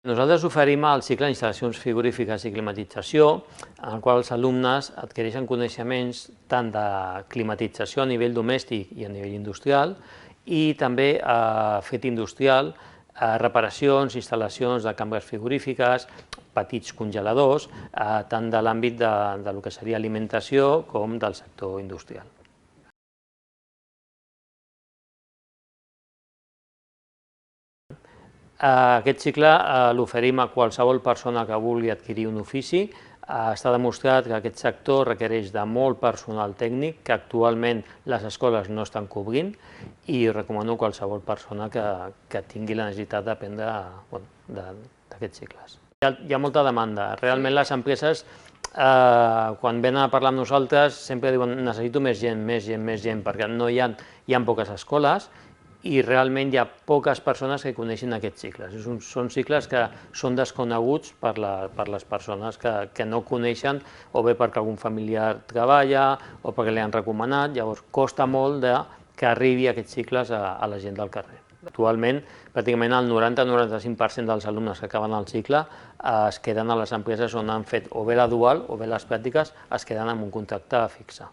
Nosaltres oferim el cicle d'instal·lacions frigorífiques i climatització, en el qual els alumnes adquireixen coneixements tant de climatització a nivell domèstic i a nivell industrial, i també fet industrial, reparacions, instal·lacions de cambres frigorífiques, petits congeladors, tant de l'àmbit del que seria alimentació com del sector industrial. Aquest cicle l'oferim a qualsevol persona que vulgui adquirir un ofici. Està demostrat que aquest sector requereix de molt personal tècnic que actualment les escoles no estan cobrint, i recomano a qualsevol persona que tingui la necessitat d'aprendre d'aquests cicles. Hi ha molta demanda. Realment les empreses, quan venen a parlar amb nosaltres, sempre diuen necessito més gent, perquè hi ha poques escoles i realment hi ha poques persones que coneixen aquests cicles. Són cicles que són desconeguts per les persones que no coneixen, o bé perquè algun familiar treballa o perquè li han recomanat. Llavors costa molt que arribi aquests cicles a la gent del carrer. Actualment, pràcticament el 90-95% dels alumnes que acaben el cicle es queden a les empreses on han fet o bé la dual o bé les pràctiques, es queden amb un contracte fixe.